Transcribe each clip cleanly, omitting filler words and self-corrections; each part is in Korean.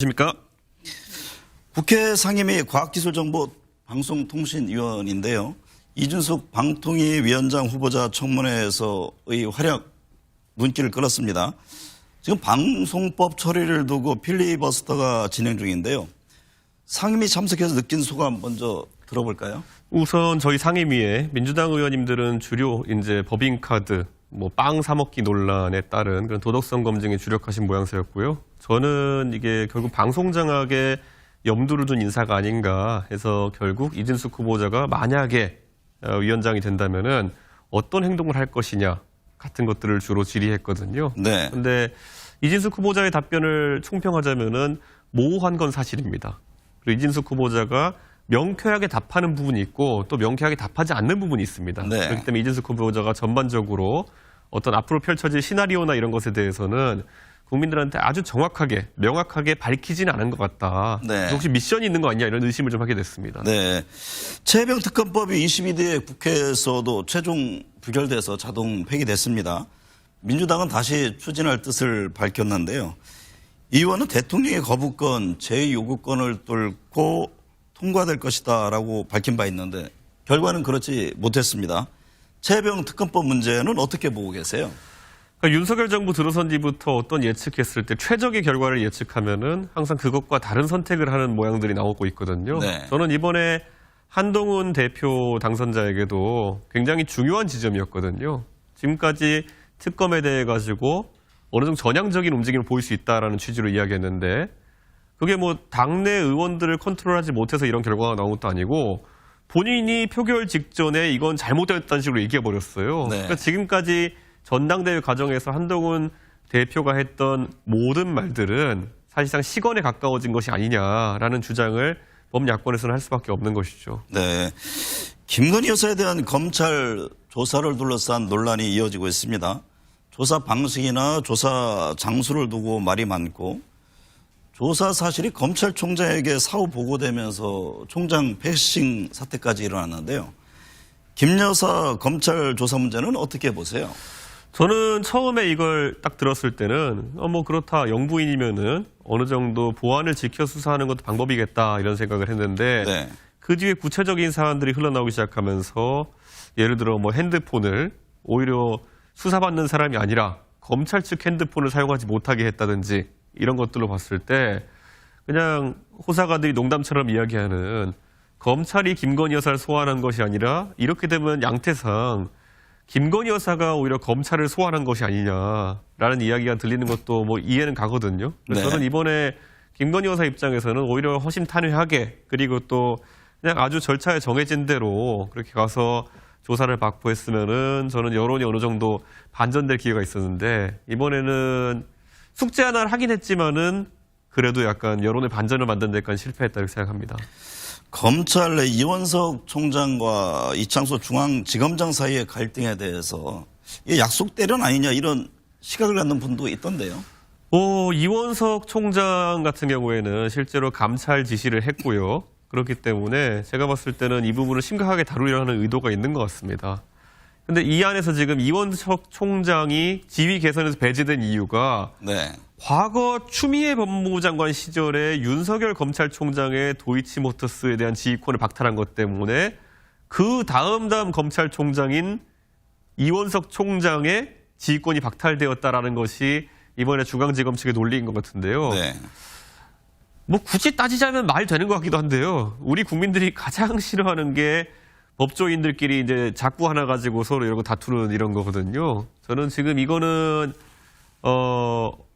십니까? 국회 상임위 과학기술정보방송통신위원인데요. 이준석 방통위 위원장 후보자 청문회에서의 활약 눈길을 끌었습니다. 지금 방송법 처리를 두고 필리버스터가 진행 중인데요. 상임위 참석해서 느낀 소감 먼저 들어볼까요? 우선 저희 상임위에 민주당 의원님들은 주로 이제 법인카드, 빵 사먹기 논란에 따른 그런 도덕성 검증에 주력하신 모양새였고요. 저는 이게 결국 방송장악에 염두를 둔 인사가 아닌가 해서 결국 이준석 후보자가 만약에 위원장이 된다면은 어떤 행동을 할 것이냐 같은 것들을 주로 질의했거든요. 네. 그런데 이준석 후보자의 답변을 총평하자면은 모호한 건 사실입니다. 그리고 이준석 후보자가 명쾌하게 답하는 부분이 있고 또 명쾌하게 답하지 않는 부분이 있습니다. 네. 그렇기 때문에 이준석 후보자가 전반적으로 어떤 앞으로 펼쳐질 시나리오나 이런 것에 대해서는 국민들한테 아주 정확하게 명확하게 밝히지는 않은 것 같다. 네. 혹시 미션이 있는 거 아니냐 이런 의심을 좀 하게 됐습니다. 네. 최혜병 특검법이 22대 국회에서도 최종 부결돼서 자동 폐기됐습니다. 민주당은 다시 추진할 뜻을 밝혔는데요. 이 의원은 대통령의 거부권, 제2요구권을 뚫고 통과될 것이다라고 밝힌 바 있는데 결과는 그렇지 못했습니다. 최혜병 특검법 문제는 어떻게 보고 계세요? 그러니까 윤석열 정부 들어선 뒤부터 어떤 예측했을 때 최적의 결과를 예측하면은 항상 그것과 다른 선택을 하는 모양들이 나오고 있거든요. 네. 저는 이번에 한동훈 대표 당선자에게도 굉장히 중요한 지점이었거든요. 지금까지 특검에 대해 가지고 어느 정도 전향적인 움직임을 보일 수 있다라는 취지로 이야기했는데 그게 당내 의원들을 컨트롤하지 못해서 이런 결과가 나온 것도 아니고 본인이 표결 직전에 이건 잘못됐다는 식으로 얘기해버렸어요. 네. 그러니까 지금까지 전당대회 과정에서 한동훈 대표가 했던 모든 말들은 사실상 시건에 가까워진 것이 아니냐라는 주장을 범야권에서는 할 수밖에 없는 것이죠. 네. 김건희 여사에 대한 검찰 조사를 둘러싼 논란이 이어지고 있습니다. 조사 방식이나 조사 장소를 두고 말이 많고 조사 사실이 검찰총장에게 사후 보고되면서 총장 패싱 사태까지 일어났는데요. 김 여사 검찰 조사 문제는 어떻게 보세요? 저는 처음에 이걸 딱 들었을 때는 그렇다 영부인이면은 어느 정도 보안을 지켜 수사하는 것도 방법이겠다 이런 생각을 했는데 네. 그 뒤에 구체적인 사안들이 흘러나오기 시작하면서 예를 들어 핸드폰을 오히려 수사받는 사람이 아니라 검찰 측 핸드폰을 사용하지 못하게 했다든지 이런 것들로 봤을 때 그냥 호사가들이 농담처럼 이야기하는 검찰이 김건희 여사를 소환한 것이 아니라 이렇게 되면 양태상 김건희 여사가 오히려 검찰을 소환한 것이 아니냐라는 이야기가 들리는 것도 이해는 가거든요. 그래서 네. 저는 이번에 김건희 여사 입장에서는 오히려 허심탄회하게 그리고 또 그냥 아주 절차에 정해진 대로 그렇게 가서 조사를 받고 했으면은 저는 여론이 어느 정도 반전될 기회가 있었는데 이번에는 숙제 하나를 하긴 했지만은 그래도 약간 여론의 반전을 만드는 데까지 실패했다 이렇게 생각합니다. 검찰 내 이원석 총장과 이창소 중앙지검장 사이의 갈등에 대해서 이게 약속 대련 아니냐 이런 시각을 갖는 분도 있던데요. 이원석 총장 같은 경우에는 실제로 감찰 지시를 했고요. 그렇기 때문에 제가 봤을 때는 이 부분을 심각하게 다루려는 의도가 있는 것 같습니다. 근데 이 안에서 지금 이원석 총장이 지위 개선에서 배제된 이유가 네. 과거 추미애 법무부 장관 시절에 윤석열 검찰총장의 도이치모터스에 대한 지휘권을 박탈한 것 때문에 그 다음 검찰총장인 이원석 총장의 지휘권이 박탈되었다라는 것이 이번에 중앙지검 측의 논리인 것 같은데요. 네. 굳이 따지자면 말 되는 것 같기도 한데요. 우리 국민들이 가장 싫어하는 게 법조인들끼리 이제 자꾸 하나 가지고 서로 이러고 다투는 이런 거거든요. 저는 지금 이거는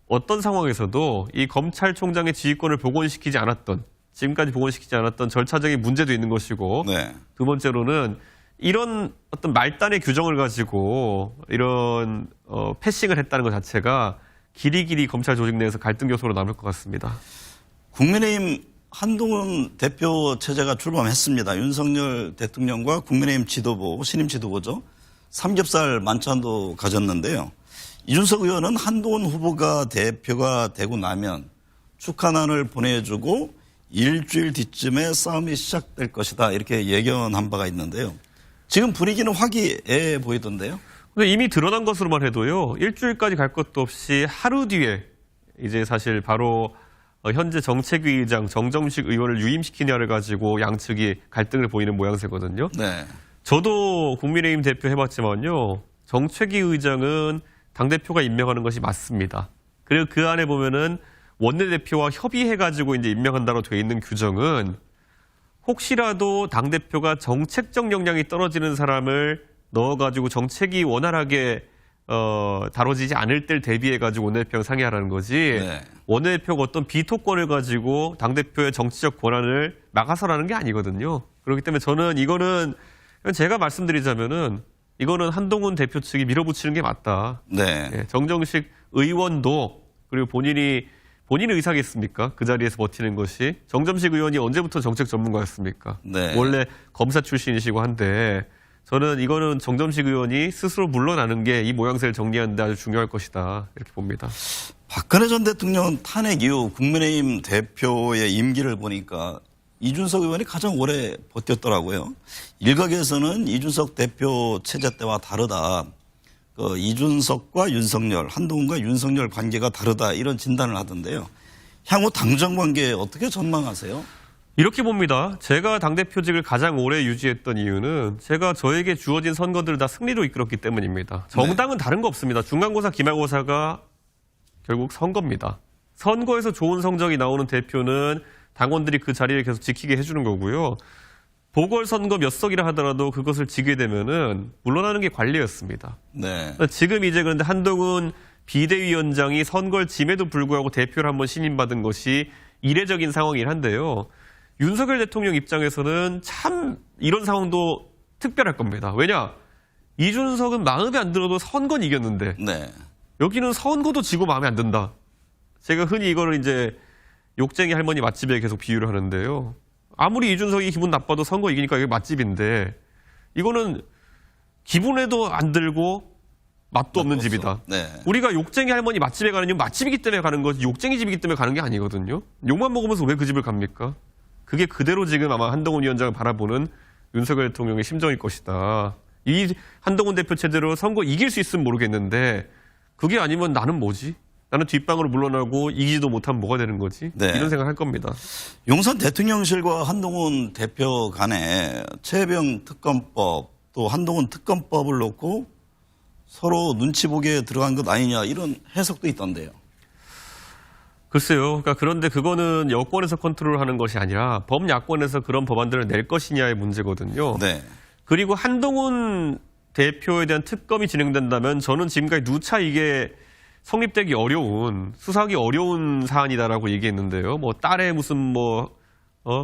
어떤 상황에서도 이 검찰총장의 지휘권을 복원시키지 않았던 지금까지 복원시키지 않았던 절차적인 문제도 있는 것이고 네. 두 번째로는 이런 어떤 말단의 규정을 가지고 이런 패싱을 했다는 것 자체가 길이길이 검찰 조직 내에서 갈등 요소로 남을 것 같습니다. 국민의힘 한동훈 대표 체제가 출범했습니다. 윤석열 대통령과 국민의힘 지도부, 신임 지도부죠. 삼겹살 만찬도 가졌는데요. 이준석 의원은 한동훈 후보가 대표가 되고 나면 축하난을 보내주고 일주일 뒤쯤에 싸움이 시작될 것이다 이렇게 예견한 바가 있는데요. 지금 분위기는 화기애애 보이던데요. 근데 이미 드러난 것으로만 해도요. 일주일까지 갈 것도 없이 하루 뒤에 이제 사실 바로 현재 정책위 의장 정점식 의원을 유임시키냐를 가지고 양측이 갈등을 보이는 모양새거든요. 네. 저도 국민의힘 대표 해봤지만요. 정책위 의장은 당대표가 임명하는 것이 맞습니다. 그리고 그 안에 보면은 원내대표와 협의해가지고 이제 임명한다고 돼 있는 규정은 혹시라도 당대표가 정책적 역량이 떨어지는 사람을 넣어가지고 정책이 원활하게 다뤄지지 않을 때를 대비해가지고 원내대표랑 상의하라는 거지. 네. 원내대표가 어떤 비토권을 가지고 당대표의 정치적 권한을 막아서라는 게 아니거든요. 그렇기 때문에 저는 이거는 제가 말씀드리자면은 이거는 한동훈 대표 측이 밀어붙이는 게 맞다. 네. 예, 정정식 의원도 그리고 본인 의사겠습니까? 그 자리에서 버티는 것이. 정점식 의원이 언제부터 정책 전문가였습니까? 네. 원래 검사 출신이시고 한데 저는 이거는 정점식 의원이 스스로 물러나는 게 이 모양새를 정리하는 데 아주 중요할 것이다. 이렇게 봅니다. 박근혜 전 대통령 탄핵 이후 국민의힘 대표의 임기를 보니까 이준석 의원이 가장 오래 버텼더라고요. 일각에서는 이준석 대표 체제 때와 다르다. 이준석과 윤석열, 한동훈과 윤석열 관계가 다르다 이런 진단을 하던데요. 향후 당정 관계 어떻게 전망하세요? 이렇게 봅니다. 제가 당대표직을 가장 오래 유지했던 이유는 제가 저에게 주어진 선거들을 다 승리로 이끌었기 때문입니다. 정당은 다른 거 없습니다. 중간고사, 기말고사가 결국 선거입니다. 선거에서 좋은 성적이 나오는 대표는 당원들이 그 자리를 계속 지키게 해주는 거고요. 보궐선거 몇 석이라 하더라도 그것을 지게 되면은 물러나는 게 관례였습니다. 네. 지금 이제 그런데 한동훈 비대위원장이 선거를 짐에도 불구하고 대표를 한번 신임받은 것이 이례적인 상황이긴 한데요. 윤석열 대통령 입장에서는 참 이런 상황도 특별할 겁니다. 왜냐? 이준석은 마음에 안 들어도 선거는 이겼는데 네. 여기는 선거도 지고 마음에 안 든다. 제가 흔히 이거를 이제 욕쟁이 할머니 맛집에 계속 비유를 하는데요. 아무리 이준석이 기분 나빠도 선거 이기니까 이게 맛집인데 이거는 기분에도 안 들고 맛도 없는 집이다. 네. 우리가 욕쟁이 할머니 맛집에 가는 이유는 맛집이기 때문에 가는 거지 욕쟁이 집이기 때문에 가는 게 아니거든요. 욕만 먹으면서 왜 그 집을 갑니까? 그게 그대로 지금 아마 한동훈 위원장을 바라보는 윤석열 대통령의 심정일 것이다. 이 한동훈 대표 체제로 선거 이길 수 있으면 모르겠는데 그게 아니면 나는 뭐지? 나는 뒷방으로 물러나고 이기지도 못하면 뭐가 되는 거지? 네. 이런 생각을 할 겁니다. 용산 대통령실과 한동훈 대표 간에 최혜병 특검법 또 한동훈 특검법을 놓고 서로 눈치 보기에 들어간 것 아니냐 이런 해석도 있던데요. 글쎄요. 그러니까 그런데 그거는 여권에서 컨트롤하는 것이 아니라 범야권에서 그런 법안들을 낼 것이냐의 문제거든요. 네. 그리고 한동훈 대표에 대한 특검이 진행된다면 저는 지금까지 누차 이게 성립되기 어려운, 수사하기 어려운 사안이다라고 얘기했는데요. 뭐 딸의 무슨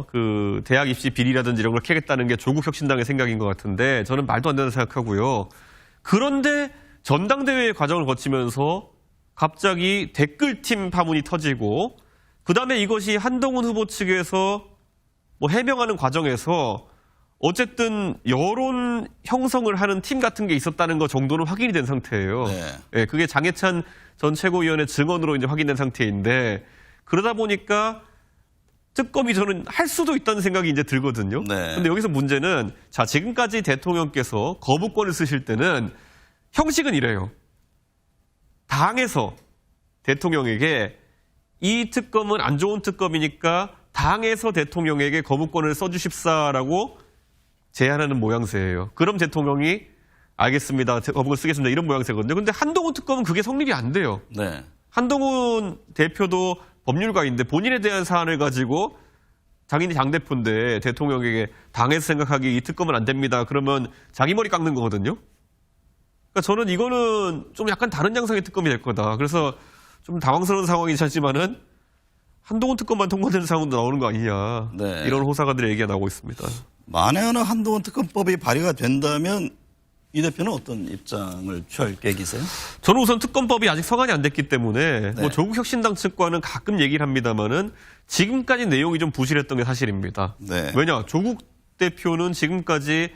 그 대학 입시 비리라든지 이런 걸 캐겠다는 게 조국 혁신당의 생각인 것 같은데 저는 말도 안 된다고 생각하고요. 그런데 전당대회 과정을 거치면서 갑자기 댓글팀 파문이 터지고 그다음에 이것이 한동훈 후보 측에서 해명하는 과정에서 어쨌든 여론 형성을 하는 팀 같은 게 있었다는 것 정도는 확인이 된 상태예요. 네. 예, 그게 장해찬 전 최고위원의 증언으로 이제 확인된 상태인데 그러다 보니까 특검이 저는 할 수도 있다는 생각이 이제 들거든요. 네. 근데 여기서 문제는 자, 지금까지 대통령께서 거부권을 쓰실 때는 형식은 이래요. 당에서 대통령에게 이 특검은 안 좋은 특검이니까 당에서 대통령에게 거부권을 써주십사라고 제안하는 모양새예요. 그럼 대통령이 알겠습니다. 거부권 쓰겠습니다. 이런 모양새거든요. 근데 한동훈 특검은 그게 성립이 안 돼요. 네. 한동훈 대표도 법률가인데 본인에 대한 사안을 가지고 자기는 당대표인데 대통령에게 당에서 생각하기에 이 특검은 안 됩니다. 그러면 자기 머리 깎는 거거든요. 그러니까 저는 이거는 좀 약간 다른 양상의 특검이 될 거다. 그래서 좀 당황스러운 상황이긴 하지만은 한동훈 특검만 통과되는 상황도 나오는 거 아니냐. 네. 이런 호사가들의 얘기가 나오고 있습니다. 만에 하나 한동훈 특검법이 발의가 된다면 이 대표는 어떤 입장을 취할 계획이세요? 저는 우선 특검법이 아직 성안이 안 됐기 때문에 네. 조국 혁신당 측과는 가끔 얘기를 합니다만은 지금까지 내용이 좀 부실했던 게 사실입니다. 네. 왜냐 조국 대표는 지금까지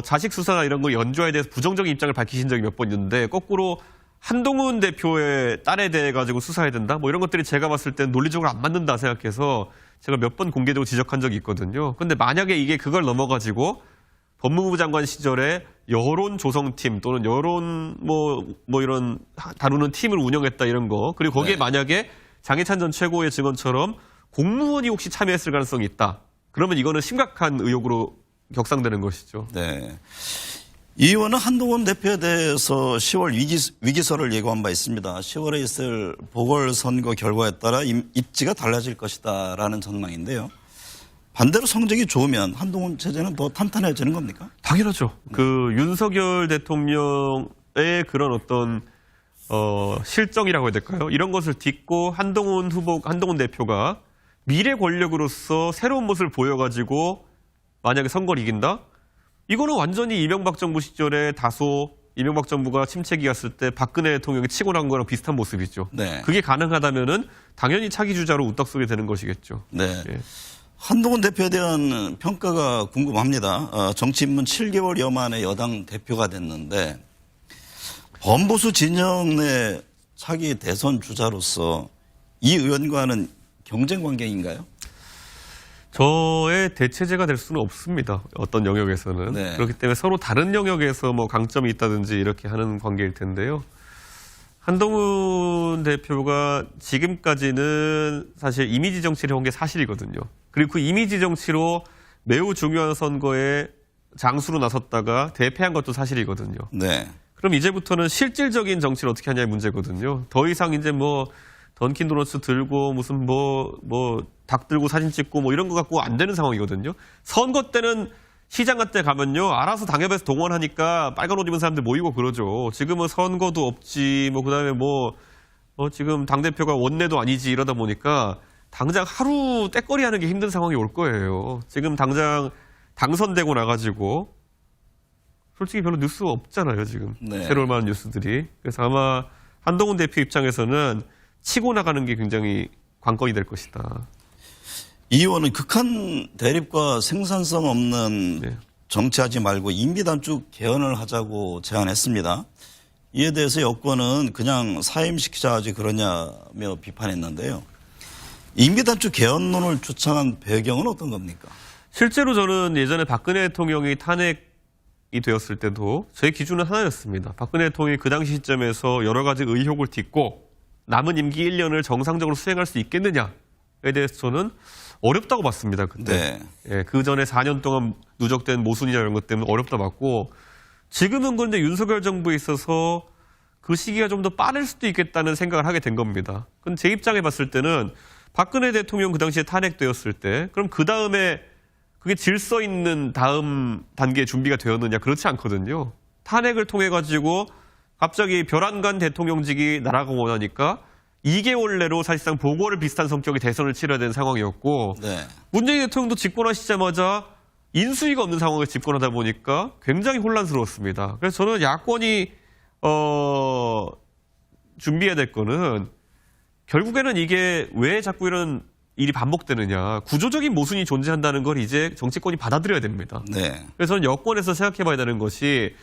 자식 수사나 이런 거 연주화에 대해서 부정적인 입장을 밝히신 적이 몇 번 있는데 거꾸로 한동훈 대표의 딸에 대해 가지고 수사해야 된다. 이런 것들이 제가 봤을 때 논리적으로 안 맞는다 생각해서 제가 몇 번 공개적으로 지적한 적이 있거든요. 근데 만약에 이게 그걸 넘어가지고 법무부 장관 시절에 여론 조성팀 또는 여론 이런 다루는 팀을 운영했다 이런 거 그리고 거기에 네. 만약에 장해찬 전 최고의 증언처럼 공무원이 혹시 참여했을 가능성이 있다. 그러면 이거는 심각한 의혹으로 격상되는 것이죠. 네. 이 의원은 한동훈 대표에 대해서 10월 위기설을 예고한 바 있습니다. 10월에 있을 보궐선거 결과에 따라 입지가 달라질 것이다라는 전망인데요. 반대로 성적이 좋으면 한동훈 체제는 더 탄탄해지는 겁니까? 당연하죠. 그 윤석열 대통령의 그런 어떤 실정이라고 해야 될까요? 이런 것을 딛고 한동훈 대표가 미래 권력으로서 새로운 모습을 보여가지고 만약에 선거를 이긴다? 이거는 완전히 이명박 정부 시절에 다소 이명박 정부가 침체기 갔을 때 박근혜 대통령이 치고 난 거랑 비슷한 모습이죠. 네. 그게 가능하다면은 당연히 차기 주자로 우딱 서게 되는 것이겠죠. 네. 예. 한동훈 대표에 대한 평가가 궁금합니다. 정치 입문 7개월여 만에 여당 대표가 됐는데 범보수 진영 내 차기 대선 주자로서 이 의원과는 경쟁 관계인가요? 저의 대체제가 될 수는 없습니다. 어떤 영역에서는. 네. 그렇기 때문에 서로 다른 영역에서 뭐 강점이 있다든지 이렇게 하는 관계일 텐데요. 한동훈 대표가 지금까지는 사실 이미지 정치를 해온 게 사실이거든요. 그리고 그 이미지 정치로 매우 중요한 선거에 장수로 나섰다가 대패한 것도 사실이거든요. 네. 그럼 이제부터는 실질적인 정치를 어떻게 하냐의 문제거든요. 더 이상 이제 뭐 던킨 도너츠 들고 무슨 닭 들고 사진 찍고 뭐 이런 거 갖고 안 되는 상황이거든요. 선거 때는 시장 같은 데 가면요. 알아서 당협에서 동원하니까 빨간 옷 입은 사람들 모이고 그러죠. 지금은 선거도 없지. 그다음에 지금 당대표가 원내도 아니지 이러다 보니까 당장 하루 떼거리 하는 게 힘든 상황이 올 거예요. 지금 당장 당선되고 나가지고 솔직히 별로 뉴스 없잖아요, 지금. 네. 새로울 만한 뉴스들이. 그래서 아마 한동훈 대표 입장에서는 치고 나가는 게 굉장히 관건이 될 것이다. 이 의원은 극한 대립과 생산성 없는 네. 정치하지 말고 임기단축 개헌을 하자고 제안했습니다. 이에 대해서 여권은 그냥 사임시키자 하지 그러냐며 비판했는데요. 임기단축 개헌론을 주창한 배경은 어떤 겁니까? 실제로 저는 예전에 박근혜 대통령이 탄핵이 되었을 때도 제 기준은 하나였습니다. 박근혜 대통령이 그 당시 시점에서 여러 가지 의혹을 딛고 남은 임기 1년을 정상적으로 수행할 수 있겠느냐에 대해서 저는 어렵다고 봤습니다. 그때. 네. 예, 그 전에 4년 동안 누적된 모순이나 이런 것 때문에 어렵다 봤고 지금은 그런데 윤석열 정부에 있어서 그 시기가 좀 더 빠를 수도 있겠다는 생각을 하게 된 겁니다. 근데 제 입장에 봤을 때는 박근혜 대통령 그 당시에 탄핵되었을 때 그럼 그 다음에 그게 질서 있는 다음 단계의 준비가 되었느냐 그렇지 않거든요. 탄핵을 통해 가지고 갑자기 별안간 대통령직이 날아가고 원하니까 2개월 내로 사실상 보궐을 비슷한 성격의 대선을 치러야 되는 상황이었고 네. 문재인 대통령도 집권하시자마자 인수위가 없는 상황을 집권하다 보니까 굉장히 혼란스러웠습니다. 그래서 저는 야권이 준비해야 될 거는 결국에는 이게 왜 자꾸 이런 일이 반복되느냐. 구조적인 모순이 존재한다는 걸 이제 정치권이 받아들여야 됩니다. 네. 그래서 저는 여권에서 생각해 봐야 되는 것이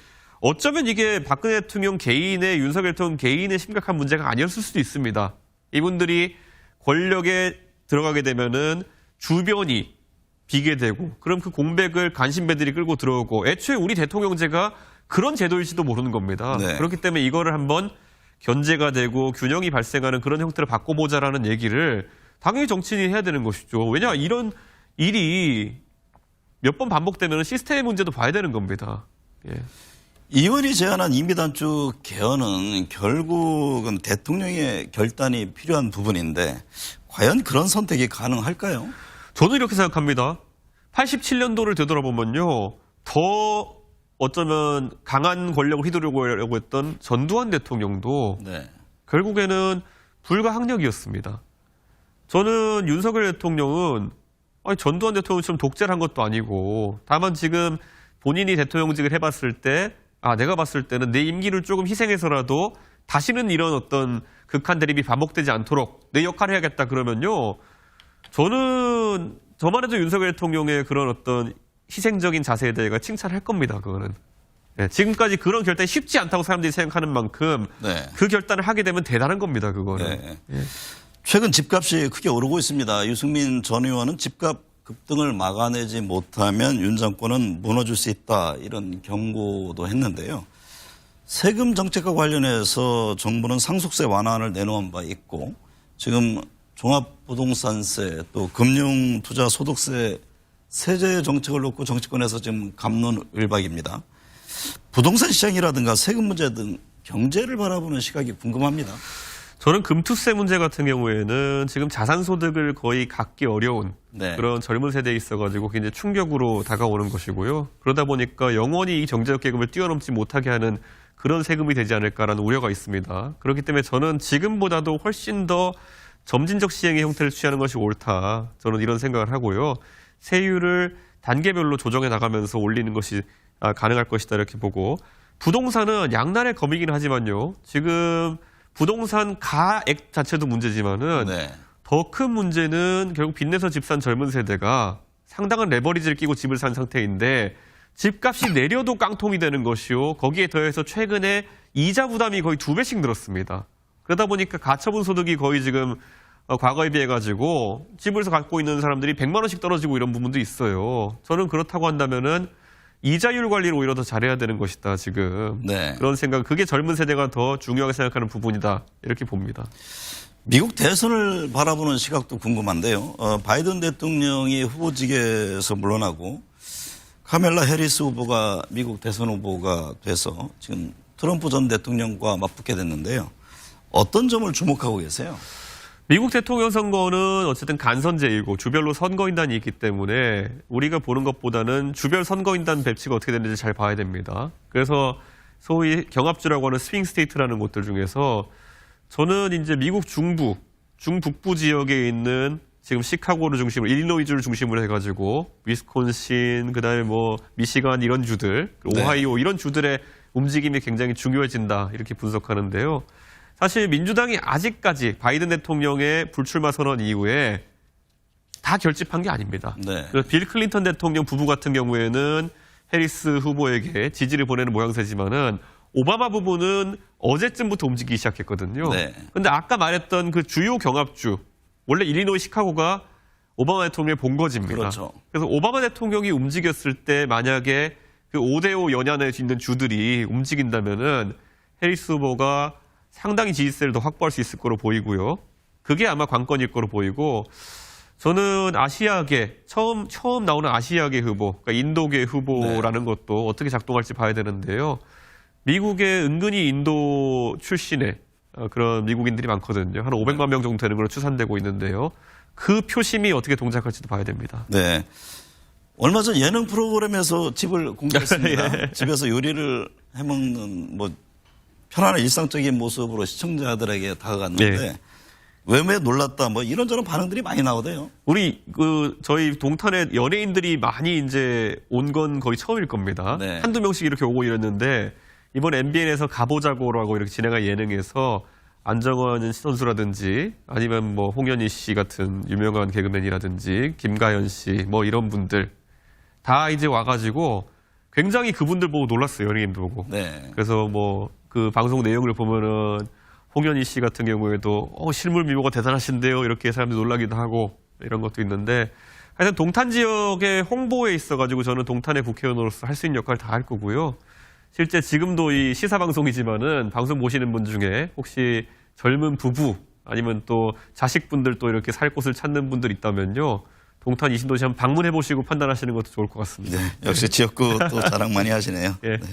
어쩌면 이게 박근혜 대통령 개인의 윤석열 대통령 개인의 심각한 문제가 아니었을 수도 있습니다. 이분들이 권력에 들어가게 되면은 주변이 비게 되고 그럼 그 공백을 간신배들이 끌고 들어오고 애초에 우리 대통령제가 그런 제도일지도 모르는 겁니다. 네. 그렇기 때문에 이거를 한번 견제가 되고 균형이 발생하는 그런 형태를 바꿔보자라는 얘기를 당연히 정치인이 해야 되는 것이죠. 왜냐 이런 일이 몇 번 반복되면 시스템의 문제도 봐야 되는 겁니다. 예. 이 의원이 제안한 임기단축 개헌은 결국은 대통령의 결단이 필요한 부분인데 과연 그런 선택이 가능할까요? 저도 이렇게 생각합니다. 87년도를 되돌아보면요. 더 어쩌면 강한 권력을 휘두르려고 했던 전두환 대통령도 네. 결국에는 불가항력이었습니다. 저는 윤석열 대통령은 전두환 대통령처럼 독재를 한 것도 아니고 다만 지금 본인이 대통령직을 해봤을 때 내가 봤을 때는 내 임기를 조금 희생해서라도 다시는 이런 어떤 극한 대립이 반복되지 않도록 내 역할을 해야겠다 그러면요. 저는 저만 해도 윤석열 대통령의 그런 어떤 희생적인 자세에 대해 칭찬할 겁니다. 그거는. 네, 지금까지 그런 결단이 쉽지 않다고 사람들이 생각하는 만큼 네. 그 결단을 하게 되면 대단한 겁니다. 그거는. 네. 예. 최근 집값이 크게 오르고 있습니다. 유승민 전 의원은 집값 급등을 막아내지 못하면 윤 정권은 무너질 수 있다 이런 경고도 했는데요. 세금 정책과 관련해서 정부는 상속세 완화안을 내놓은 바 있고 지금 종합부동산세 또 금융투자소득세 세제 정책을 놓고 정치권에서 지금 갑론을박입니다. 부동산 시장이라든가 세금 문제 등 경제를 바라보는 시각이 궁금합니다. 저는 금투세 문제 같은 경우에는 지금 자산소득을 거의 갖기 어려운 네. 그런 젊은 세대에 있어가지고 굉장히 충격으로 다가오는 것이고요. 그러다 보니까 영원히 이 경제적 계급을 뛰어넘지 못하게 하는 그런 세금이 되지 않을까라는 우려가 있습니다. 그렇기 때문에 저는 지금보다도 훨씬 더 점진적 시행의 형태를 취하는 것이 옳다. 저는 이런 생각을 하고요. 세율을 단계별로 조정해 나가면서 올리는 것이 가능할 것이다 이렇게 보고 부동산은 양날의 검이긴 하지만요. 지금 부동산 가액 자체도 문제지만은 네. 더 큰 문제는 결국 빚내서 집 산 젊은 세대가 상당한 레버리지를 끼고 집을 산 상태인데 집값이 내려도 깡통이 되는 것이요. 거기에 더해서 최근에 이자 부담이 거의 2배씩 늘었습니다. 그러다 보니까 가처분 소득이 거의 지금 과거에 비해 가지고 집을 갖고 있는 사람들이 100만 원씩 떨어지고 이런 부분도 있어요. 저는 그렇다고 한다면은 이자율 관리를 오히려 더 잘해야 되는 것이다, 지금. 네. 그런 생각, 그게 젊은 세대가 더 중요하게 생각하는 부분이다, 이렇게 봅니다. 미국 대선을 바라보는 시각도 궁금한데요. 바이든 대통령이 후보직에서 물러나고 카멜라 해리스 후보가 미국 대선 후보가 돼서 지금 트럼프 전 대통령과 맞붙게 됐는데요. 어떤 점을 주목하고 계세요? 미국 대통령 선거는 어쨌든 간선제이고 주별로 선거인단이 있기 때문에 우리가 보는 것보다는 주별 선거인단 배치가 어떻게 되는지 잘 봐야 됩니다. 그래서 소위 경합주라고 하는 스윙 스테이트라는 곳들 중에서 저는 이제 미국 중부, 중북부 지역에 있는 지금 시카고를 중심으로 일리노이주를 중심으로 해가지고 위스콘신, 그다음에 뭐 미시간 이런 주들, 오하이오 이런 주들의 움직임이 굉장히 중요해진다 이렇게 분석하는데요. 사실 민주당이 아직까지 바이든 대통령의 불출마 선언 이후에 다 결집한 게 아닙니다. 네. 그래서 빌 클린턴 대통령 부부 같은 경우에는 해리스 후보에게 지지를 보내는 모양새지만은 오바마 부부는 어제쯤부터 움직이기 시작했거든요. 네. 근데 아까 말했던 그 주요 경합주, 원래 일리노이 시카고가 오바마 대통령의 본거지입니다. 그렇죠. 그래서 오바마 대통령이 움직였을 때 만약에 그 5대5 연연에 있는 주들이 움직인다면은 해리스 후보가 상당히 지지세를 더 확보할 수 있을 거로 보이고요. 그게 아마 관건일 거로 보이고 저는 아시아계, 처음 나오는 아시아계 후보, 그러니까 인도계 후보라는 것도 어떻게 작동할지 봐야 되는데요. 미국에 은근히 인도 출신의 그런 미국인들이 많거든요. 한 500만 명 정도 되는 걸로 추산되고 있는데요. 그 표심이 어떻게 동작할지도 봐야 됩니다. 네. 얼마 전 예능 프로그램에서 집을 공개했습니다. 집에서 요리를 해먹는 뭐 편안한 일상적인 모습으로 시청자들에게 다가갔는데 왜 놀랐다 뭐 이런저런 반응들이 많이 나오대요. 우리 저희 동탄에 연예인들이 많이 이제 온 건 거의 처음일 겁니다. 네. 한두 명씩 이렇게 오고 이랬는데 이번 MBN에서 가보자고라고 이렇게 진행한 예능에서 안정환 선수라든지 아니면 뭐 홍현희 씨 같은 유명한 개그맨이라든지 김가연 씨 뭐 이런 분들 다 이제 와가지고 굉장히 그분들 보고 놀랐어요. 연예인들 보고. 네. 그래서 뭐 그 방송 내용을 보면은 홍현희 씨 같은 경우에도 실물 미모가 대단하신데요. 이렇게 사람들이 놀라기도 하고 이런 것도 있는데 하여튼 동탄 지역의 홍보에 있어가지고 저는 동탄의 국회의원으로서 할 수 있는 역할을 다 할 거고요. 실제 지금도 이 시사방송이지만은 방송 보시는 분 중에 혹시 젊은 부부 아니면 또 자식분들 또 이렇게 살 곳을 찾는 분들 있다면요. 동탄 이신도시 한번 방문해 보시고 판단하시는 것도 좋을 것 같습니다. 네. 역시 지역구 또 자랑 많이 하시네요. 예. 네.